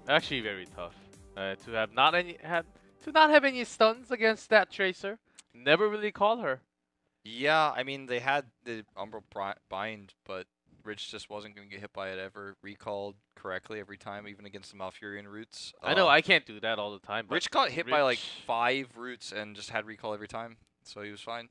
Actually, very tough to have not have any stuns against that Tracer. Never really caught her. Yeah, I mean they had the Umbral bind, but Rich just wasn't going to get hit by it ever. Recalled correctly every time, even against the Malfurion roots. I know I can't do that all the time, but Rich got hit by like Rich- 5 roots and just had recall every time, so he was fine.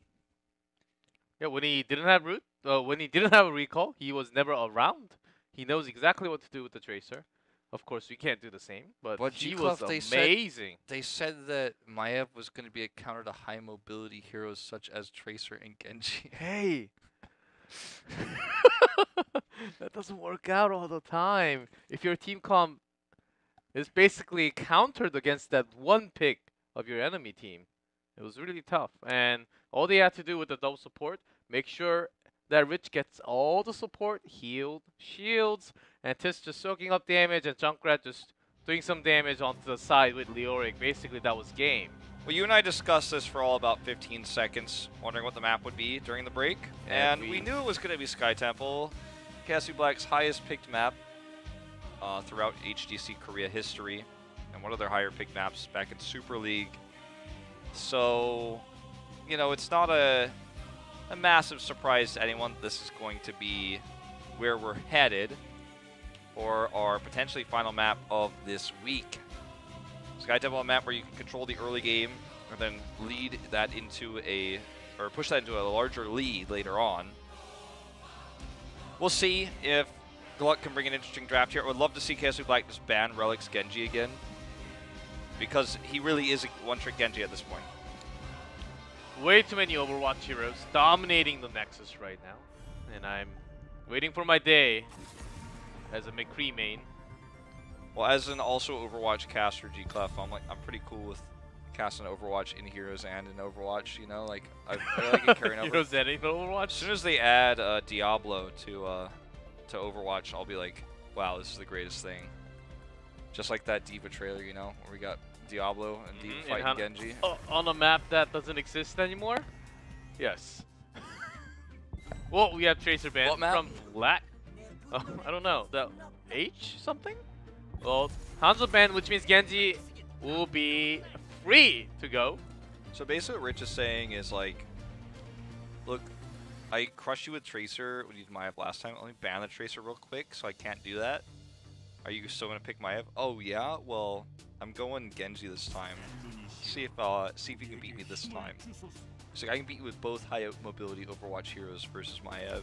Yeah, when he didn't have when he didn't have a recall, he was never around. He knows exactly what to do with the Tracer. Of course, we can't do the same, but But he was GLuck, amazing. they said that Maiev was going to be a counter to high mobility heroes such as Tracer and Genji. Hey, that doesn't work out all the time. If your team comp is basically countered against that one pick of your enemy team, it was really tough. And all they had to do with the double support, make sure that Rich gets all the support, healed, shields, and Tis just soaking up damage, and Junkrat just doing some damage onto the side with Leoric. Basically, that was game. Well, you and I discussed this for all about 15 seconds, wondering what the map would be during the break, and we knew it was going to be Sky Temple, KSV Black's highest picked map throughout HGC Korea history, and one of their higher picked maps back in Super League. So, you know, it's not a massive surprise to anyone that this is going to be where we're headed for our potentially final map of this week. Sky Temple, a map where you can control the early game and then lead that into or push that into a larger lead later on. We'll see if GLuck can bring an interesting draft here. I would love to see KSV Black just ban Relics Genji again, because he really is a one-trick Genji at this point. Way too many Overwatch heroes dominating the Nexus right now. And I'm waiting for my day as a McCree main. Well, as an also Overwatch caster, GLuck, I'm pretty cool with casting Overwatch in Heroes and in Overwatch, you know? Like, I like it carrying over. Heroes and in Overwatch? As soon as they add Diablo to Overwatch, I'll be like, wow, this is the greatest thing. Just like that D.Va trailer, you know, where we got Diablo and D.Va fighting Genji. On a map that doesn't exist anymore? Yes. Well, we have Tracer ban from Black. Oh, I don't know. The H something? Well, Hanzo ban, which means Genji will be free to go. So basically what Rich is saying is like, look, I crushed you with Tracer when you did Maiev last time. Let me ban the Tracer real quick so I can't do that. Are you still gonna pick Maiev? Oh yeah? Well, I'm going Genji this time. See if you can beat me this time. So I can beat you with both high mobility Overwatch heroes versus Maiev.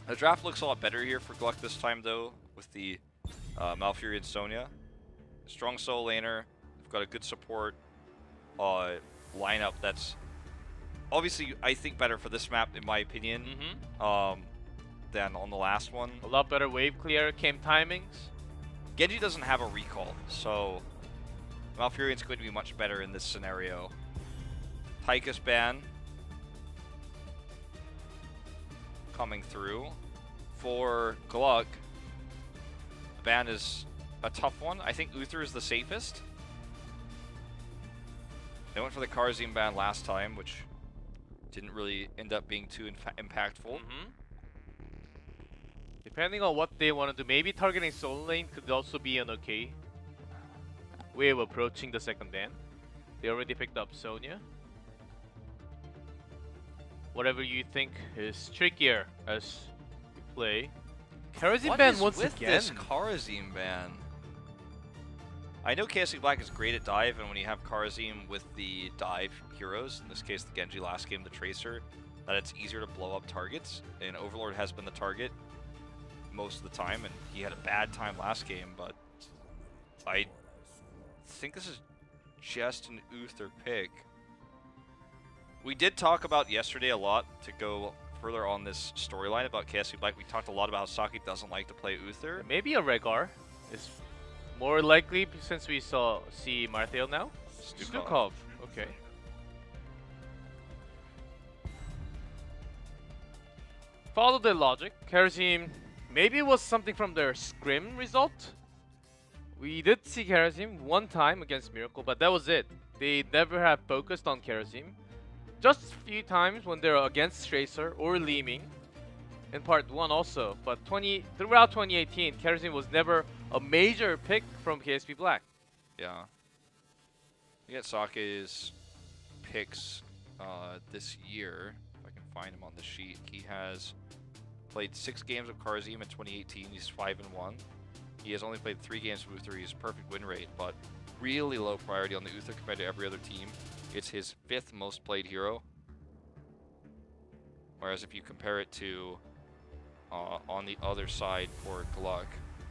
The draft looks a lot better here for GLuck this time though, with the Malfurion Sonya. Strong solo laner. We've got a good support lineup that's obviously, I think, better for this map in my opinion than on the last one. A lot better wave clear, cam timings. Genji doesn't have a recall, so Malfurion's going to be much better in this scenario. Tychus ban coming through. For GLuck, the ban is a tough one. I think Uther is the safest. They went for the Karazim ban last time, which didn't really end up being too impactful. Depending on what they want to do, maybe targeting solo lane could also be an okay way of approaching the second ban. They already picked up Sonya. Whatever you think is trickier as you play. Karazim ban once again. This Karazim ban? I know KSV Black is great at dive, and when you have Karazim with the dive heroes, in this case the Genji last game, the Tracer, that it's easier to blow up targets, and Overlord has been the target most of the time, and he had a bad time last game, but I think this is just an Uther pick. We did talk about yesterday a lot to go further on this storyline about KSV Black. We talked a lot about how Saki doesn't like to play Uther. Maybe a Rehgar is more likely since we see Marthale now. Stukov. Okay. Follow the logic. Karazim, maybe it was something from their scrim result. We did see Karazim one time against Miracle, but that was it. They never have focused on Karazim. Just a few times when they're against Tracer or Leeming in part 1 also. But throughout 2018, Karazim was never a major pick from KSV Black. Yeah. We get Sake's picks this year. If I can find him on the sheet. He has played 6 games of Karzim in 2018. He's 5-1. He has only played 3 games of Uther. He's perfect win rate, but really low priority on the Uther compared to every other team. It's his 5th most played hero. Whereas if you compare it to on the other side for GLuck,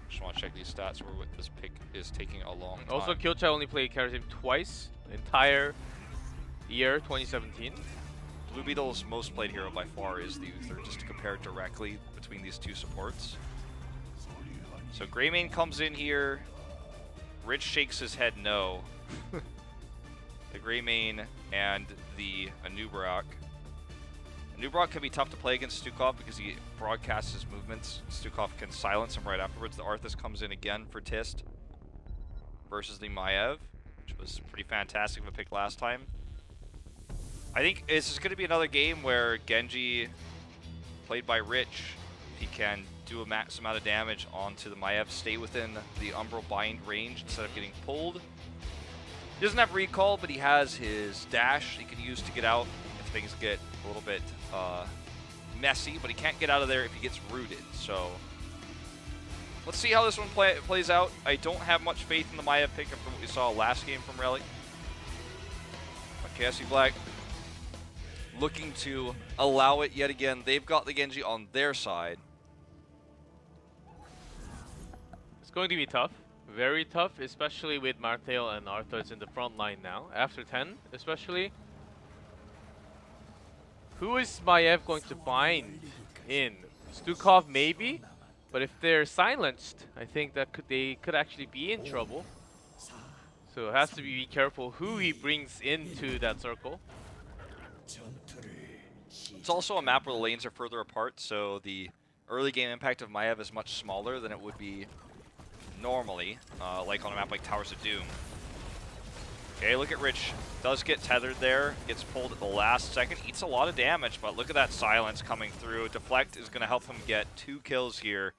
just want to check these stats where this pick is taking a long time. Also, Kyocha only played Karazim twice, entire year 2017. Blue Beetle's most played hero by far is the Uther, just to compare directly between these two supports. So Greymane comes in here. Rich shakes his head no. The Greymane and the Anubarak. Anubarak can be tough to play against Stukov because he broadcasts his movements. Stukov can silence him right afterwards. The Arthas comes in again for Tist versus the Maiev, which was pretty fantastic of a pick last time. I think this is going to be another game where Genji, played by Rich, if he can do a max amount of damage onto the Maiev, stay within the Umbral Bind range instead of getting pulled. He doesn't have recall, but he has his dash he can use to get out if things get a little bit messy, but he can't get out of there if he gets rooted. So let's see how this one plays out. I don't have much faith in the Maiev pick after what we saw last game from Relic. But KSV Black looking to allow it yet again. They've got the Genji on their side. It's going to be tough. Very tough, especially with Martel and Arthas in the front line now. After 10, especially. Who is Maiev going to bind in? Stukov maybe, but if they're silenced, I think that they could actually be in trouble. So it has to be careful who he brings into that circle. It's also a map where the lanes are further apart, so the early game impact of Maiev is much smaller than it would be normally, like on a map like Towers of Doom. Okay, look at Rich. Does get tethered there, gets pulled at the last second, eats a lot of damage, but look at that silence coming through. Deflect is going to help him get 2 kills here.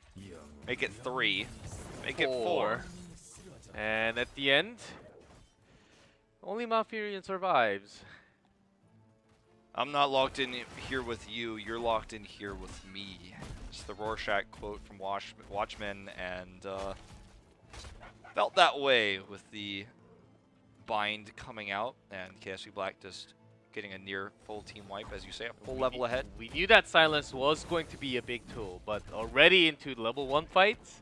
Make it 3. Make it 4. And at the end, only Malfurion survives. I'm not locked in here with you, you're locked in here with me. It's the Rorschach quote from Watchmen, and felt that way with the bind coming out, and KSV Black just getting a near full team wipe, as you say, a full level ahead. We knew that silence was going to be a big tool, but already into level 1 fights,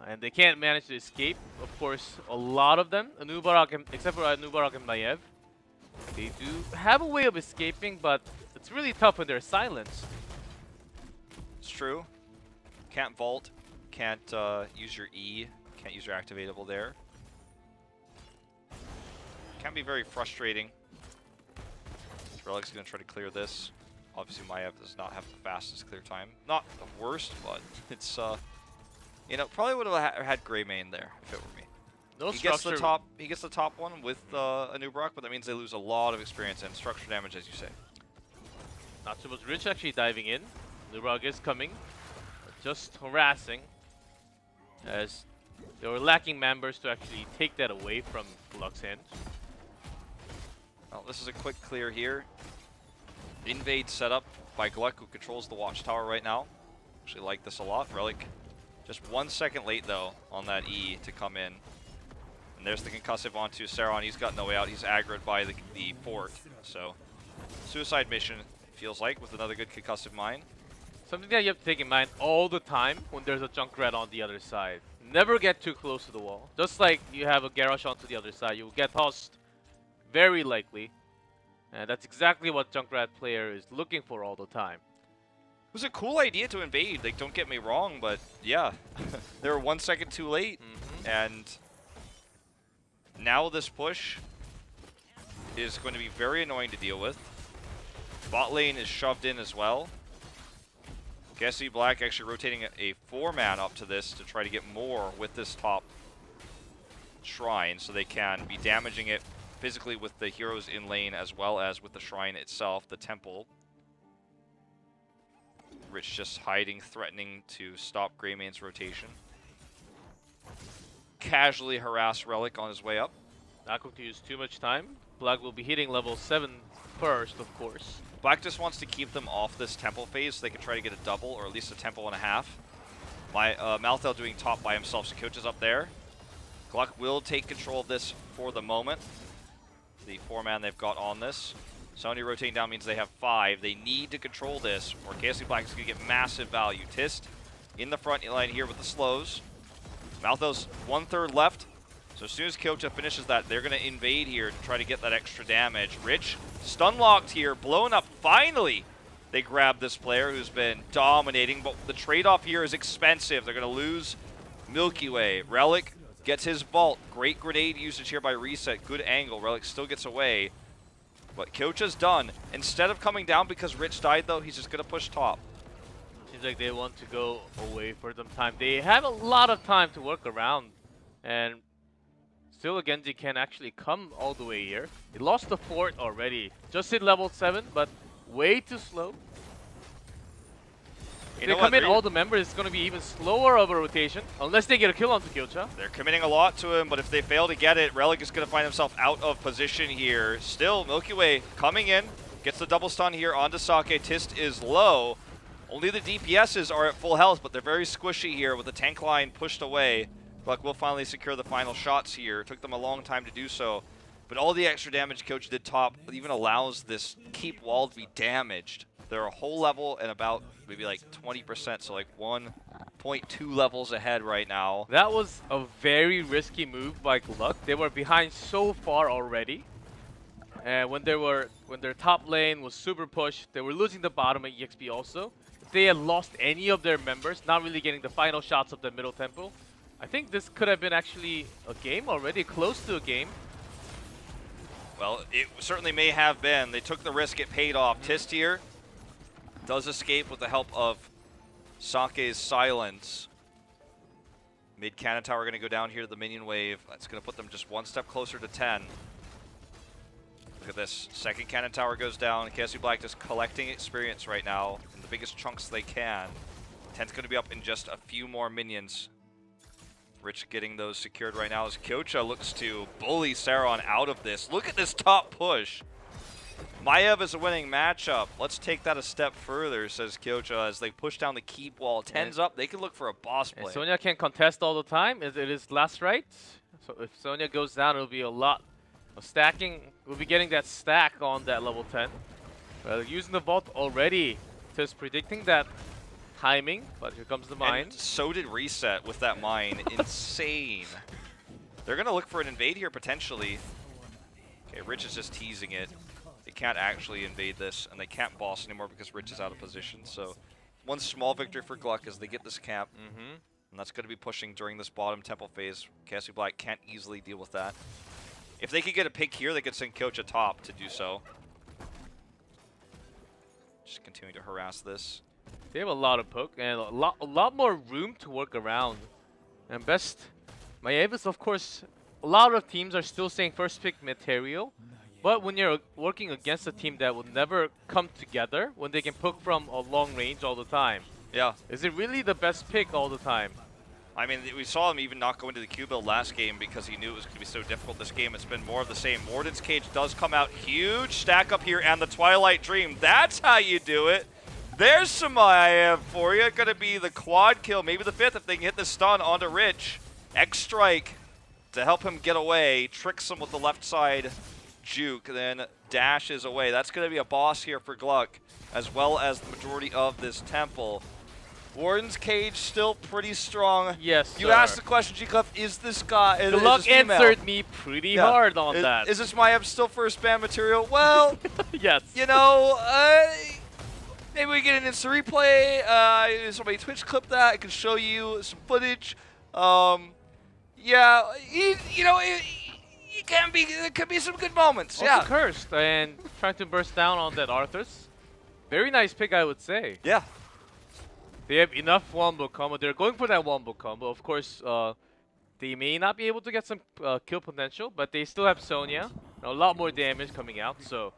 and they can't manage to escape. Of course, a lot of them, except for Anubarak and Maiev, they do have a way of escaping, but it's really tough when they're silenced. It's true. Can't vault, can't use your E, can't use your activatable there. Can be very frustrating. Relic's going to try to clear this. Obviously, Maiev does not have the fastest clear time. Not the worst, but it's, you know, probably would have had Greymane there if it were me. No he gets the top. He gets the top one with Anubarak, but that means they lose a lot of experience and structure damage, as you say. Not so much Rich actually diving in. Anubarak is coming, just harassing, as they were lacking members to actually take that away from GLuck's hands. Well, this is a quick clear here. Invade setup by GLuck, who controls the watchtower right now. Actually like this a lot. Relic just 1 second late, though, on that E to come in. And there's the concussive onto Saron. He's got no way out. He's aggroed by the fort. So, suicide mission, feels like, with another good concussive mine. Something that you have to take in mind all the time when there's a Junkrat on the other side. Never get too close to the wall. Just like you have a Garrosh onto the other side, you will get tossed very likely. And that's exactly what Junkrat player is looking for all the time. It was a cool idea to invade, like, don't get me wrong, but yeah, they were 1 second too late. And now this push is going to be very annoying to deal with. Bot lane is shoved in as well. KSV Black actually rotating a 4-man up to this to try to get more with this top shrine, so they can be damaging it physically with the heroes in lane as well as with the shrine itself, the temple. Rich just hiding, threatening to stop Greymane's rotation. casually harass Relic on his way up. Not going to use too much time. Black will be hitting level 7 first, of course. Black just wants to keep them off this temple phase so they can try to get a double or at least a temple and a half. Malthel doing top by himself, so Coach is up there. GLuck will take control of this for the moment. The 4-man they've got on this. Sony rotating down means they have 5. They need to control this, or KSV Black is going to get massive value. Tist in the front line here with the slows. Malthel's 1/3 left. So as soon as Kyocha finishes that, they're going to invade here to try to get that extra damage. Rich, stun locked here, blown up. Finally, they grab this player who's been dominating, but the trade-off here is expensive. They're going to lose Milky Way. Relic gets his vault. Great grenade usage here by Reset. Good angle. Relic still gets away. But Kyocha's done. Instead of coming down because Rich died, though, he's just going to push top. Seems like they want to go away for them time. They have a lot of time to work around. And still, Genji can actually come all the way here. He lost the fort already. Just hit level 7, but way too slow. If they commit all the members, it's going to be even slower of a rotation. Unless they get a kill onto Kyocha. They're committing a lot to him, but if they fail to get it, Relic is going to find himself out of position here. Still, Milky Way coming in. Gets the double stun here onto Sake. Tist is low. Only the DPSs are at full health, but they're very squishy here with the tank line pushed away. GLuck will finally secure the final shots here. It took them a long time to do so. But all the extra damage Coach did top even allows this keep wall to be damaged. They're a whole level and about maybe like 20%, so like 1.2 levels ahead right now. That was a very risky move by GLuck. They were behind so far already. And when their top lane was super pushed, they were losing the bottom at EXP also. If they had lost any of their members, not really getting the final shots of the middle temple, I think this could have been actually a game already, close to a game. Well, it certainly may have been. They took the risk, it paid off. Tist here does escape with the help of Sake's silence. Mid cannon tower going to go down here to the minion wave. That's going to put them just one step closer to 10. Look at this. Second cannon tower goes down. KSV Black just collecting experience right now in the biggest chunks they can. 10's going to be up in just a few more minions. Rich getting those secured right now as Kyocha looks to bully Saron out of this. Look at this top push. Maiev is a winning matchup. Let's take that a step further, says Kyocha, as they push down the keep wall. 10's up. They can look for a boss play. Sonya can contest all the time. It is last right. So if Sonya goes down, it'll be a lot of stacking. We'll be getting that stack on that level 10. Using the vault already. Just predicting that timing, but here comes the mine. And so did Reset with that mine. Insane. They're going to look for an invade here, potentially. Okay, Rich is just teasing it. They can't actually invade this, and they can't boss anymore because Rich is out of position. So one small victory for GLuck as they get this camp. And that's going to be pushing during this bottom temple phase. KSV Black can't easily deal with that. If they could get a pick here, they could send Kyocha top to do so. Just continuing to harass this. They have a lot of poke and a lot more room to work around. And best, Maiev, of course, a lot of teams are still saying first pick material. But when you're working against a team that will never come together, when they can poke from a long range all the time. Yeah. Is it really the best pick all the time? I mean, we saw him even not go into the Q build last game because he knew it was going to be so difficult this game. It's been more of the same. Morden's Cage does come out. Huge stack up here, and the Twilight Dream. That's how you do it. There's some Maiev for you. Going to be the quad kill, maybe the 5th if they can hit the stun onto Rich. X-Strike to help him get away. Tricks him with the left side juke, then dashes away. That's going to be a boss here for GLuck, as well as the majority of this temple. Warden's Cage still pretty strong. Yes, You asked the question, GLuck, is this guy... GLuck answered me pretty hard on that. Is this Maiev still first ban material? Well, yes. You know, maybe we get an instant replay. Somebody Twitch clip that. I can show you some footage. Yeah, you know, it can be. There could be some good moments. Also cursed and trying to burst down on that Arthur's. Very nice pick, I would say. Yeah. They have enough wombo combo. They're going for that wombo combo. Of course, they may not be able to get some kill potential, but they still have Sonya. A lot more damage coming out, so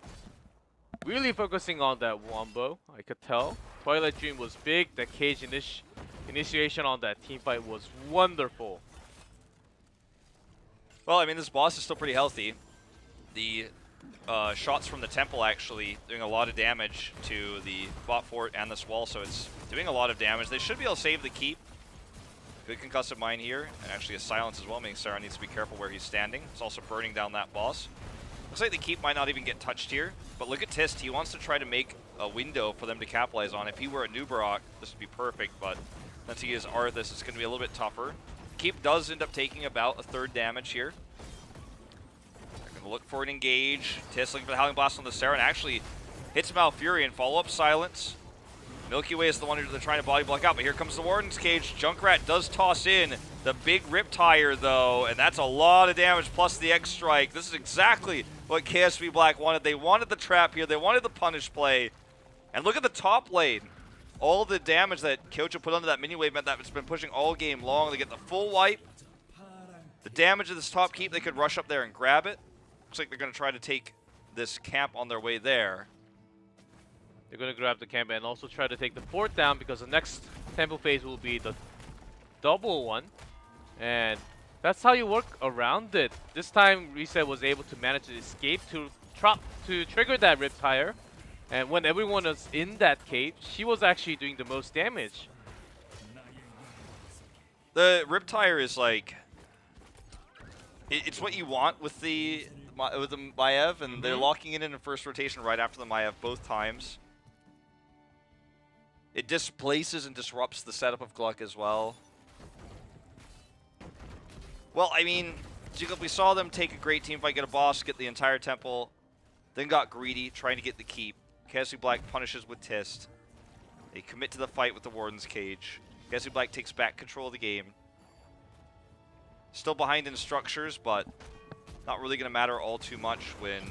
really focusing on that wombo, I could tell. Twilight Dream was big. The cage initiation on that team fight was wonderful. Well, I mean, this boss is still pretty healthy. The shots from the temple actually doing a lot of damage to the bot fort and this wall, so it's doing a lot of damage. They should be able to save the keep. Good concussive mine here, and actually a silence as well, meaning Sarah needs to be careful where he's standing. It's also burning down that boss. Looks like the keep might not even get touched here, but look at Tist. He wants to try to make a window for them to capitalize on. If he were a Nubarok, this would be perfect, but since he is Arthas, it's going to be a little bit tougher. Keep does end up taking about a third damage here. They're going to look for an engage. Tist looking for the Howling Blast on the Sarah, and actually hits Malfurion. Follow-up silence. Milky Way is the one who they're trying to body block out, but here comes the Warden's Cage. Junkrat does toss in the big Riptire, though, and that's a lot of damage, plus the X-Strike. This is exactly what KSV Black wanted. They wanted the trap here. They wanted the punish play. And look at the top lane. All the damage that Kyoto put onto that mini-wave meant that it's been pushing all game long. They get the full wipe. The damage of this top keep, they could rush up there and grab it. Looks like they're going to try to take this camp on their way there. They're going to grab the camp and also try to take the fort down, because the next temple phase will be the double one. And that's how you work around it. This time, Reset was able to manage to escape to trigger that Riptire. And when everyone was in that cave, she was actually doing the most damage. The Riptire is like... It's what you want with the Maiev, and they're locking it in first rotation right after the Maiev both times. It displaces and disrupts the setup of GLuck as well. Well, I mean, we saw them take a great team fight, get a boss, get the entire temple, then got greedy, trying to get the keep. KSV Black punishes with Tist. They commit to the fight with the Warden's Cage. KSV Black takes back control of the game. Still behind in structures, but not really going to matter all too much when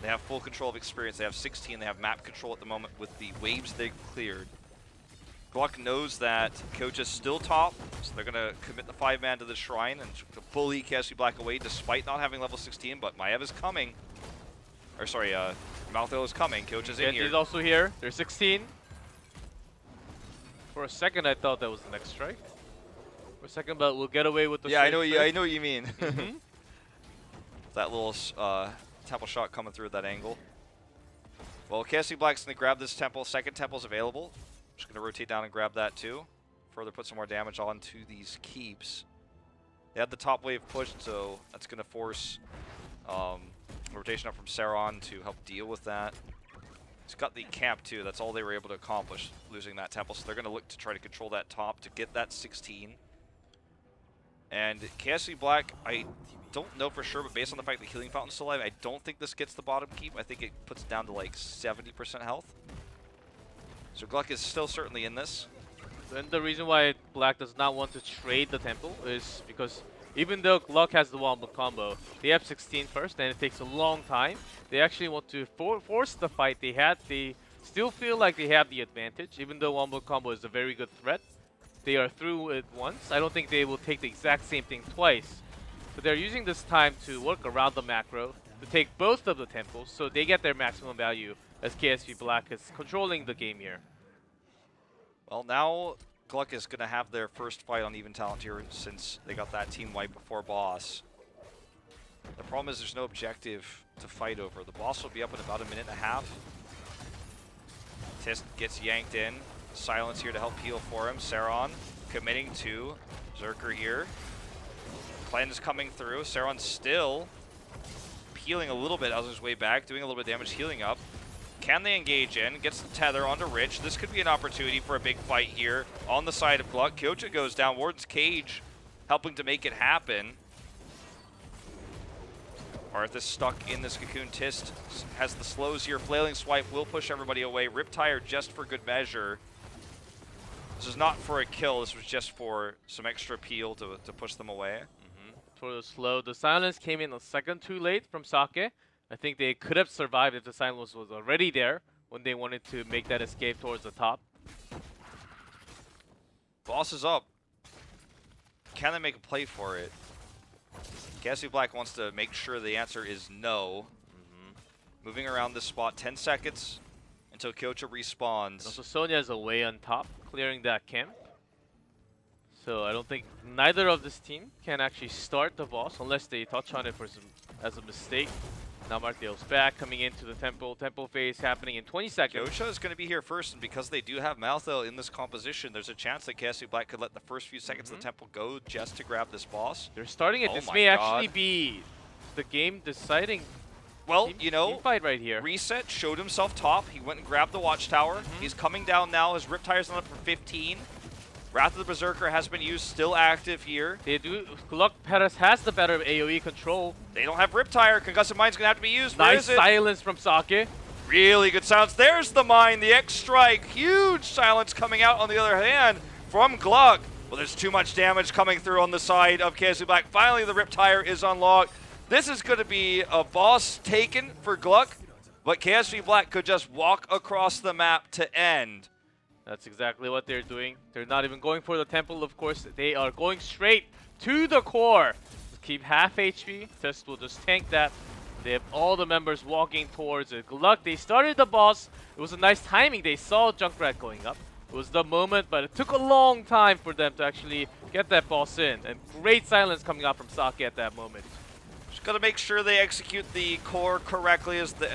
they have full control of experience. They have 16, they have map control at the moment with the waves they've cleared. GLuck knows that Coach is still top, so they're going to commit the 5-man to the Shrine and bully KSV Black away despite not having level 16, but Maiev is coming. Or sorry, Malthael is coming, Coach is in here. He's also here, they're 16. For a second I thought that was the next strike. For a second, but we'll get away with the I know what you mean. Mm-hmm. That little temple shot coming through at that angle. Well, KSV Black's going to grab this temple. Second temple's available. Just going to rotate down and grab that too. Further put some more damage onto these keeps. They had the top wave pushed, so that's going to force rotation up from Saron to help deal with that. He's got the camp too. That's all they were able to accomplish, losing that temple. So they're going to look to try to control that top to get that 16. And KSV Black, I don't know for sure, but based on the fact that Healing Fountain's still alive, I don't think this gets the bottom keep. I think it puts it down to like 70% health. So GLuck is still certainly in this. And the reason why Black does not want to trade the temple is because even though GLuck has the wombo combo, they have 16 first, and it takes a long time. They actually want to force the fight they had. They still feel like they have the advantage, even though wombo combo is a very good threat. They are through it once. I don't think they will take the exact same thing twice. So they're using this time to work around the macro to take both of the temples, so they get their maximum value as KSV Black is controlling the game here. Well, now GLuck is going to have their first fight on even talent here since they got that team wipe before boss. The problem is there's no objective to fight over. The boss will be up in about a minute and a half. Tist gets yanked in. Silence here to help heal for him. Saron committing to Zerker here. Cleanse coming through. Saron still peeling a little bit on his way back, doing a little bit of damage, healing up. Can they engage in? Gets the tether onto Rich. This could be an opportunity for a big fight here on the side of GLuck. Kyocha goes down. Warden's Cage helping to make it happen. Arthas stuck in this cocoon. Tist has the slows here. Flailing Swipe will push everybody away. Riptire just for good measure. This is not for a kill. This was just for some extra peel to push them away. For the slow, the silence came in a second too late from Sake. I think they could have survived if the silence was already there when they wanted to make that escape towards the top. Boss is up. Can they make a play for it? KSV Black wants to make sure the answer is no. Moving around this spot, 10 seconds until Kyocha respawns. Also, Sonya is away on top, clearing that camp. So I don't think neither of this team can actually start the boss unless they touch on it for as a mistake. Now Martial's back, coming into the temple. Temple phase happening in 20 seconds. Yosha is going to be here first, and because they do have Malthel in this composition, there's a chance that KSV Black could let the first few seconds of the temple go just to grab this boss. They're starting it. This may actually be the game deciding. Well, you know, team fight right here. Reset showed himself top. He went and grabbed the watchtower. He's coming down now. His Riptire's on up for 15. Wrath of the Berserker has been used, still active here. They do. GLuck has the better AoE control. They don't have Riptire. Concussive Mind's gonna have to be used. Nice silence from Sake. Really good silence. There's the Mind, the X strike. Huge silence coming out on the other hand from GLuck. Well, there's too much damage coming through on the side of KSV Black. Finally, the Riptire is unlocked. This is going to be a boss taken for GLuck, but KSV Black could just walk across the map to end. That's exactly what they're doing. They're not even going for the temple, of course. They are going straight to the core. Keep half HP. Test will just tank that. They have all the members walking towards it. GLuck, they started the boss. It was a nice timing. They saw Junkrat going up. It was the moment, but it took a long time for them to actually get that boss in. And great silence coming out from Sake at that moment. Just got to make sure they execute the core correctly, as the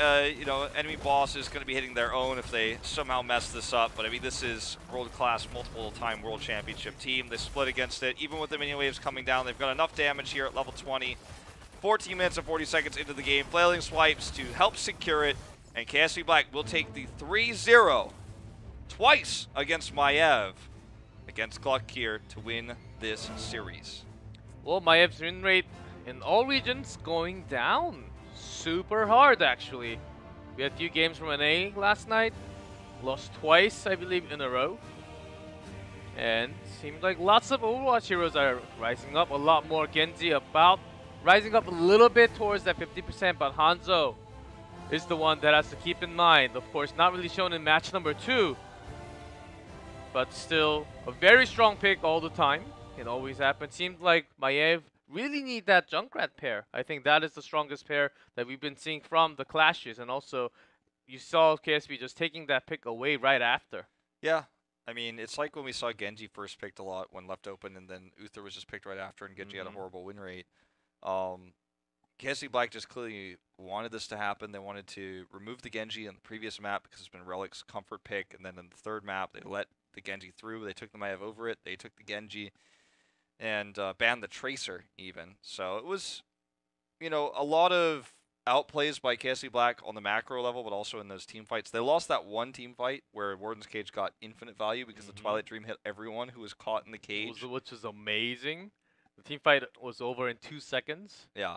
enemy boss is going to be hitting their own if they somehow mess this up. But I mean, this is world-class, multiple-time world championship team. They split against it. Even with the mini waves coming down, they've got enough damage here at level 20. 14 minutes and 40 seconds into the game. Flailing swipes to help secure it. And KSV Black will take the 3-0 twice against Maiev, against GLuck here to win this series. Well, Maev's win rate in all regions going down super hard, actually. We had a few games from NA last night. Lost twice, I believe, in a row. And seemed like lots of Overwatch heroes are rising up. A lot more Genji rising up a little bit towards that 50%, but Hanzo is the one that has to keep in mind. Of course, not really shown in match number 2, but still a very strong pick all the time. It always happens. Seemed like Maiev really need that Junkrat pair. I think that is the strongest pair that we've been seeing from the clashes, and also you saw KSV just taking that pick away right after. Yeah, I mean, it's like when we saw Genji first picked a lot when left open, and then Uther was just picked right after, and Genji had a horrible win rate. KSV Black just clearly wanted this to happen. They wanted to remove the Genji in the previous map because it's been Relic's comfort pick, and then in the third map, they let the Genji through. They took the Maiev over it. They took the Genji and banned the Tracer even. So it was, you know, a lot of outplays by KSV Black on the macro level, but also in those team fights. They lost that one team fight where Warden's Cage got infinite value because the Twilight Dream hit everyone who was caught in the cage. Which is amazing. The team fight was over in 2 seconds. Yeah.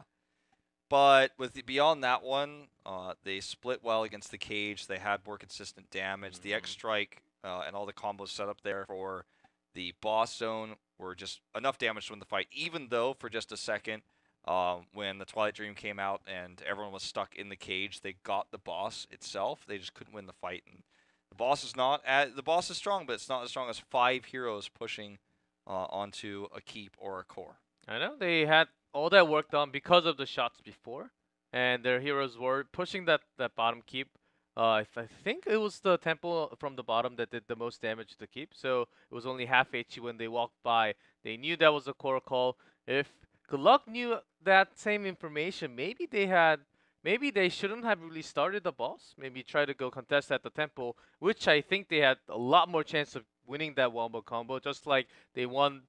But beyond that one, they split well against the cage. They had more consistent damage. The X Strike and all the combos set up there for the boss zone were just enough damage to win the fight, even though for just a second, when the Twilight Dream came out and everyone was stuck in the cage, they got the boss itself. They just couldn't win the fight. And the boss is strong, but it's not as strong as 5 heroes pushing onto a keep or a core. I know they had all that work done because of the shots before, and their heroes were pushing that bottom keep. I think it was the temple from the bottom that did the most damage to the keep, so it was only half HP when they walked by. They knew that was a core call. If GLuck knew that same information, maybe they shouldn't have really started the boss. Maybe try to go contest at the temple, which I think they had a lot more chance of winning that wombo combo, just like they won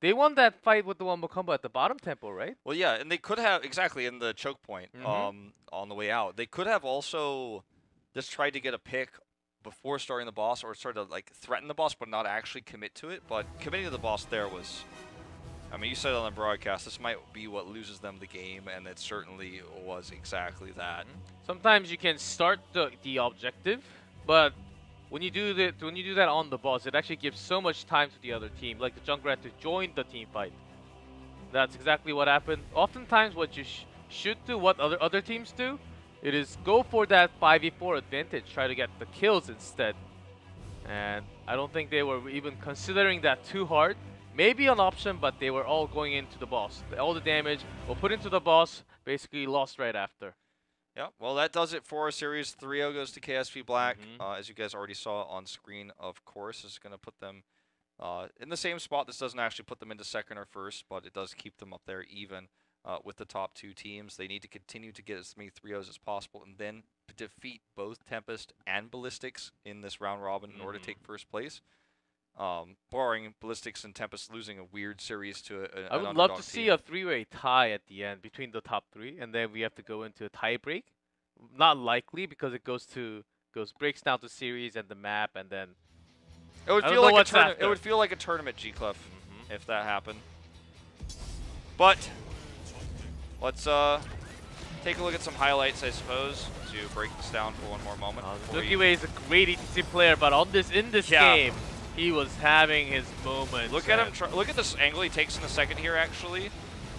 that fight with the wombo combo at the bottom temple, right? Well, yeah, and they could have, exactly, in the choke point on the way out. They could have also just tried to get a pick before starting the boss, or sort of like threaten the boss but not actually commit to it. But committing to the boss there was, I mean, you said it on the broadcast, this might be what loses them the game, and it certainly was exactly that. Sometimes you can start the objective, but when you do that on the boss, it actually gives so much time to the other team, like the Junkrat, to join the team fight. That's exactly what happened. Oftentimes, what you should do, what other teams do, it is go for that 5v4 advantage, try to get the kills instead. And I don't think they were even considering that too hard. Maybe an option, but they were all going into the boss. All the damage were put into the boss, basically lost right after. Yeah, well, that does it for our series. 3-0 goes to KSV Black. As you guys already saw on screen, of course, is going to put them In the same spot, this doesn't actually put them into second or first, but it does keep them up there even with the top two teams. They need to continue to get as many 3-0s as possible and then defeat both Tempest and Ballistics in this round robin in order to take first place. Barring Ballistics and Tempest losing a weird series to I would love to see a 3-way tie at the end between the top three, and then we have to go into a tie break. Not likely because it breaks down to series and the map, and then it would feel like a tournament, GLuck, if that happened. But let's take a look at some highlights, I suppose, to break this down for one more moment. Zukiway is a great ETC player, but in this game, he was having his moments. Look at him. Look at this angle he takes in the second here, actually.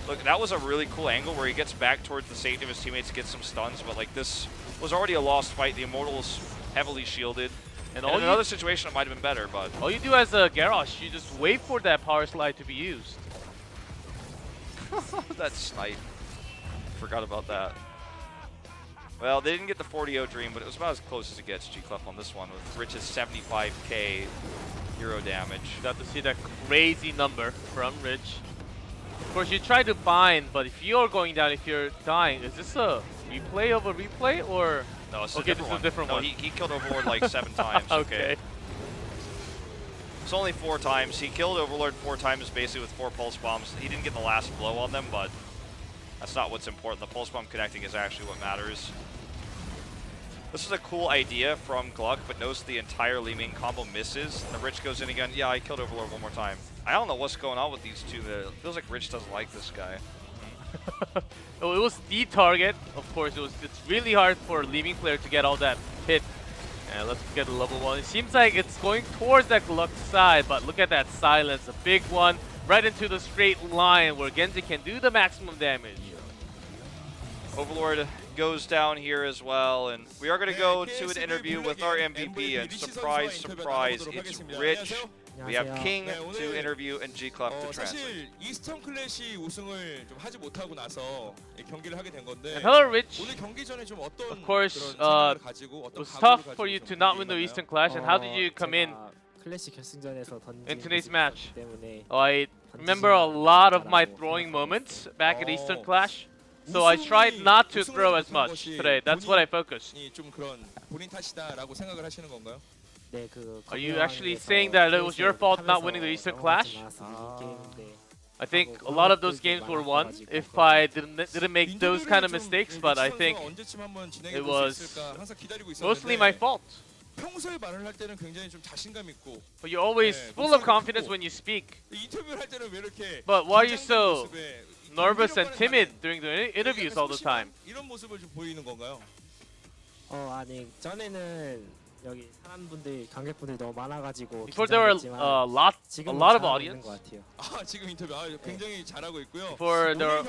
Look, that was a really cool angle where he gets back towards the safety of his teammates, gets some stuns, but like this was already a lost fight. The Immortal's heavily shielded. And in another situation, it might have been better, but... All you do as a Garrosh, you just wait for that power slide to be used. That snipe. Forgot about that. Well, they didn't get the 40-0 dream, but it was about as close as it gets, GLuck, on this one, with Rich's 75k hero damage. Got to see that crazy number from Rich. Of course, you try to bind, but if you're going down, if you're dying, is this a replay of a replay, or...? No, it's a different one. He killed Overlord like 7 times. Okay. It's only 4 times. He killed Overlord 4 times basically with 4 pulse bombs. He didn't get the last blow on them, but that's not what's important. The pulse bomb connecting is actually what matters. This is a cool idea from GLuck, but notice the entire Li Ming combo misses. And the Rich goes in again. Yeah, I killed Overlord one more time. I don't know what's going on with these two. It feels like Rich doesn't like this guy. Oh, it was the target. Of course, it's really hard for a Li Ming player to get all that hit. And let's get a level 1. It seems like it's going towards that GLuck side, but look at that silence. A big one right into the straight line where Genji can do the maximum damage. Overlord goes down here as well, and we are going to go to an interview with our MVP, and surprise, surprise, it's Rich. We have King to interview and GLuck to translate. And hello, Rich. Of course, it was tough for you to not win the Eastern Clash, and how did you come in today's match? Oh, I remember a lot of my throwing moments back at Eastern Clash. So I tried not to throw as much today. That's what I focused. Are you actually saying that it was your fault not winning the Eastern Clash? I think a lot of those games were won if I didn't make those kind of mistakes, but I think it was mostly my fault. But you're always full of confidence when you speak. But why are you so nervous and timid during the interviews all the time? Before there were a lot of audience. Before there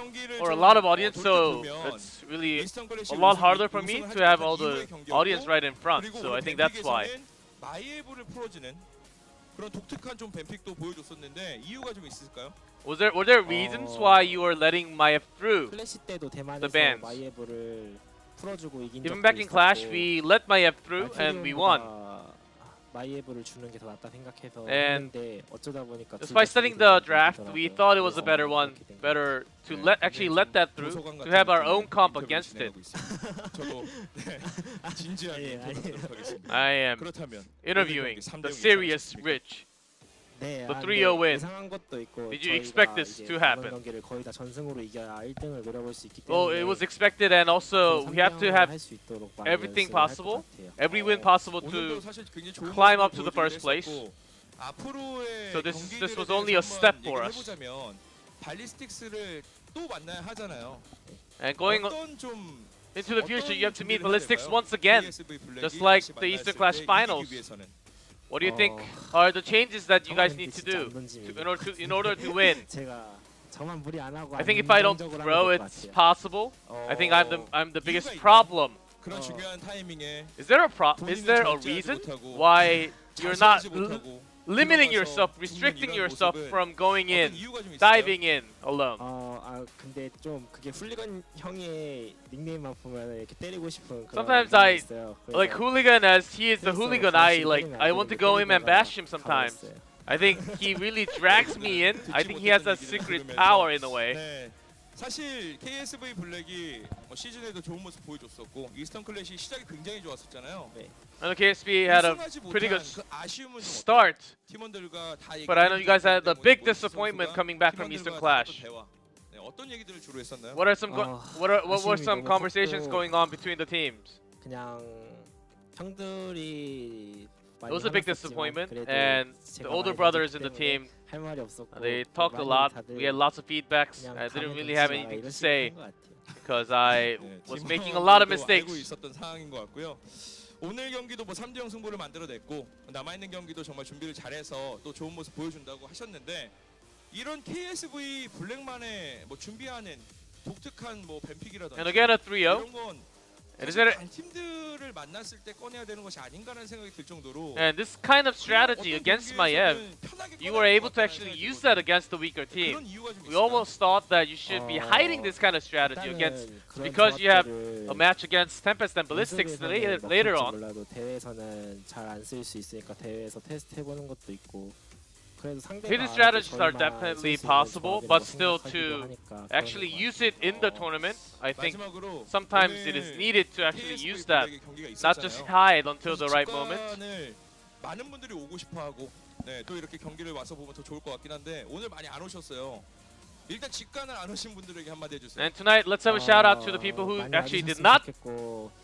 were a lot of audience, so it's really a lot harder for me to have all the audience right in front. So I think that's why. Were there reasons why you were letting Maiev through the bans? Even back in Clash, we let Maiev through and we won. And despite studying the draft, we thought it was a better one, better to let that through, to have our own comp against it. I am interviewing the serious Rich. The 3-0 win. Did you expect this to happen? Well, it was expected, and also we have to have everything possible, every win possible to climb up to the first place. So this was only a step for us. And going into the future, you have to meet Ballistics once again, just like the Eastern Clash Finals. What do you think are the changes that you guys need to do in order to win? I think if I don't throw, it's possible. I think I'm the biggest problem. Is there a reason why you're not limiting yourself, restricting yourself from going in, diving in alone? Sometimes I like Hooligan, as he is the hooligan. I want to go in and bash him sometimes. I think he really drags me in. I think he has a secret power in a way. 네. 사실 KSV 블랙이 시즌에도 좋은 모습 보여줬었고 이스턴 클래시 시작이 굉장히 좋았었잖아요. 네. I know KSB had a pretty good start, 팀원들과 다 but I know you guys had a big disappointment coming back from Eastern Clash. 네, 어떤 얘기들을 주로 했었나요? What were some conversations going on between the teams? 그냥 형들이 It was a big disappointment, and the older brothers in the team, 할 말이 없었고 they talked a lot. We had lots of feedbacks. I didn't really have anything to say because I was making a lot of mistakes. 알고 있었던 상황인 것 같고요. 오늘 경기도 뭐 3대0 승부를 만들어냈고 남아있는 경기도 정말 준비를 잘해서 또 좋은 모습 보여준다고 하셨는데 이런 KSV 블랙만의 뭐 준비하는 독특한 뭐 뱀픽이라든지 And again, a 3-0. 이런 건 And is it 팀들을 만났을 때 꺼내야 되는 것이 아닌가라는 생각이 들 정도로 and this kind of strategy against Maiev, you were able to actually use that against the weaker team. We almost thought that you should be hiding this kind of strategy against because you have a match against Tempest and Ballistics later on. 몰라도 대회에서는 잘 안 쓸 수 있으니까 대회에서 테스트 해보는 것도 있고. Hidden strategies are definitely possible, but still to actually use it in the tournament, I think sometimes it is needed to actually use that, not just hide until the right moment. 많은 분들이 오고 싶어하고 또 이렇게 경기를 와서 보면 더 좋을 것 같긴 한데 오늘 많이 안 오셨어요. 일단 직관을 안 오신 분들에게 한마디 해주세요. And tonight, let's have a shout out to the people who actually did not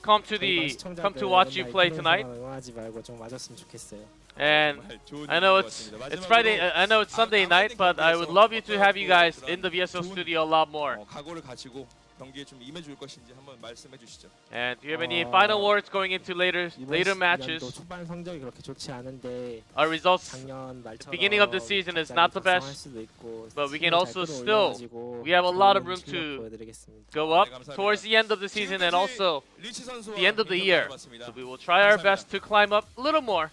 come to watch you play tonight. 응원하지 말고 좀 와줬으면 좋겠어요. And I know it's Friday, I know it's Sunday night, but I would love you to have you guys in the VSO studio a lot more. 각오를 가지고 경기에 좀 임해줄 것인지 한번 말씀해 주시죠. And do you have any final words going into later matches? 초반 성적이 그렇게 좋지 않은데 Our results 작년 at the beginning of the season is not the best, but we can also still we have a lot of room to go up towards the end of the season and also the end of the year. So we will try our best to climb up a little more.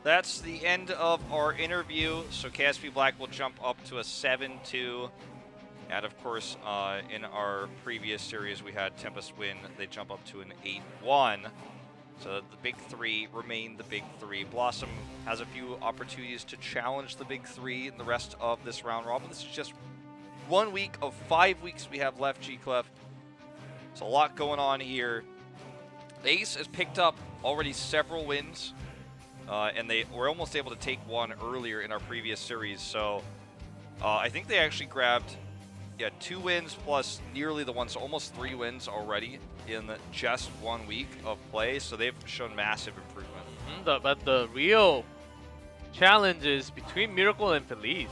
That's the end of our interview. So KSV Black will jump up to a 7-2. And of course, in our previous series, we had Tempest win. They jump up to an 8-1. So the big three remain the big three. Blossom has a few opportunities to challenge the big three in the rest of this round robin. This is just 1 week of 5 weeks we have left, GLuck. So a lot going on here. Ace has picked up already several wins. And they were almost able to take one earlier in our previous series. So I think they actually grabbed 2 wins plus nearly the one, so almost 3 wins already in just 1 week of play. So they've shown massive improvement. But the real challenge is between Miracle and Feliz.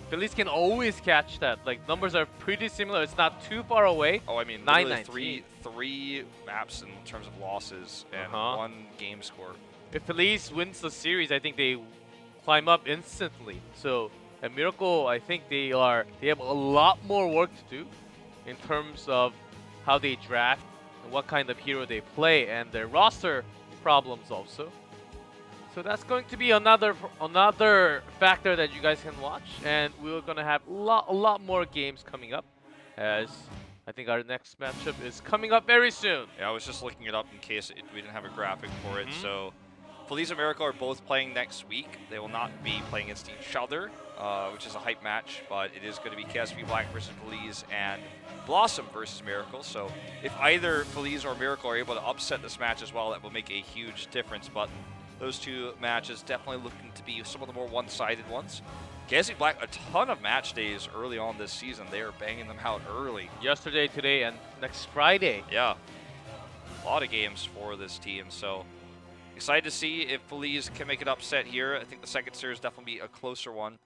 Feliz can always catch that. Like, numbers are pretty similar. It's not too far away. Oh, I mean, 9-19. three maps in terms of losses and 1 game score. If Feliz wins the series, I think they climb up instantly. So at Miracle, I think they have a lot more work to do in terms of how they draft and what kind of hero they play and their roster problems also. So that's going to be another factor that you guys can watch, and we're gonna have a lot more games coming up, as I think our next matchup is coming up very soon. Yeah, I was just looking it up in case we didn't have a graphic for it. So Feliz and Miracle are both playing next week. They will not be playing against each other, which is a hype match, but it is going to be KSV Black versus Feliz and Blossom versus Miracle. So if either Feliz or Miracle are able to upset this match as well, that will make a huge difference. But those 2 matches definitely looking to be some of the more one-sided ones. KSV Black, a ton of match days early on this season. They are banging them out early. Yesterday, today, and next Friday. Yeah, a lot of games for this team. So excited to see if Feliz can make it upset here. I think the second series definitely be a closer one.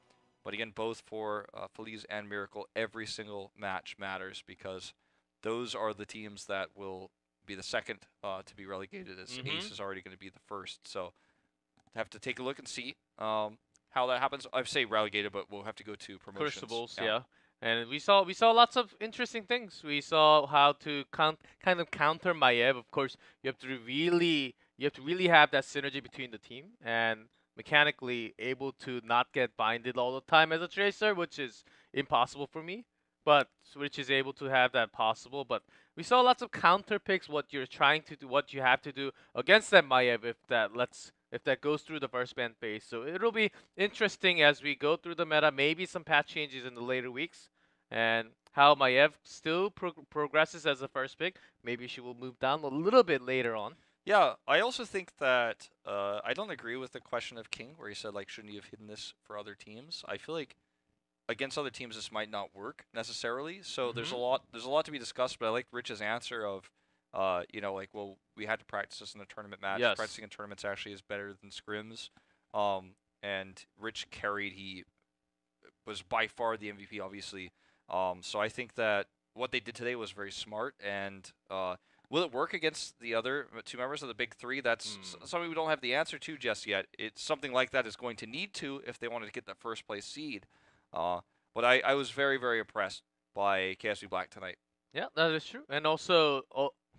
But again, both for Feliz and Miracle, every single match matters because those are the teams that will be the second to be relegated, as Ace is already going to be the first. So have to take a look and see how that happens. I'd say relegated, but we'll have to go to promotions. Crucibles, yeah. And we saw lots of interesting things. We saw how to kind of counter Maiev. Of course, you have to really have that synergy between the team and mechanically able to not get binded all the time as a tracer, which is impossible for me. But Switch is able to have that possible. But we saw lots of counter picks. What you're trying to do, what you have to do against that Maiev. If if that goes through the first ban phase. So it'll be interesting as we go through the meta, maybe some patch changes in the later weeks, and how Maiev still progresses as a first pick. Maybe she will move down a little bit later on. Yeah, I also think that I don't agree with the question of King, where he said, like, shouldn't you have hidden this for other teams? I feel like against other teams this might not work necessarily. So there's a lot to be discussed. But I like Rich's answer of, you know, like, well, we had to practice this in a tournament match. Yes. Practicing in tournaments actually is better than scrims. And Rich carried. He was by far the MVP, obviously. So I think that what they did today was very smart. And will it work against the other two members of the big three? That's something we don't have the answer to just yet. It's something like that is going to need to if they wanted to get that first place seed. But I was very, very impressed by KSV Black tonight. Yeah, that is true. And also,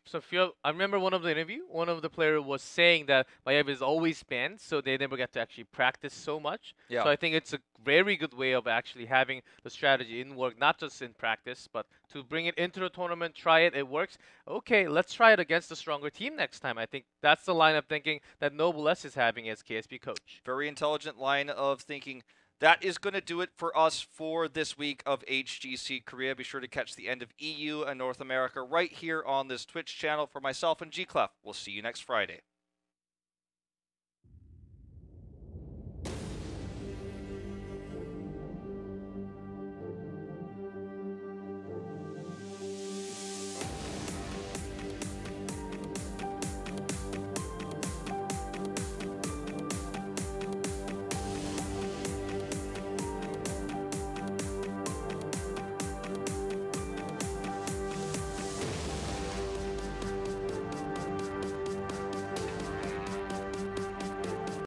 so I remember one of the player was saying that Maiev is always banned, so they never get to actually practice so much. Yeah. So I think it's a very good way of actually having the strategy in work, not just in practice, but to bring it into the tournament, try it, it works. Okay, let's try it against a stronger team next time. I think that's the line of thinking that Noble S is having as KSB coach. Very intelligent line of thinking. That is going to do it for us for this week of HGC Korea. Be sure to catch the end of EU and North America right here on this Twitch channel. For myself and GLuck, we'll see you next Friday.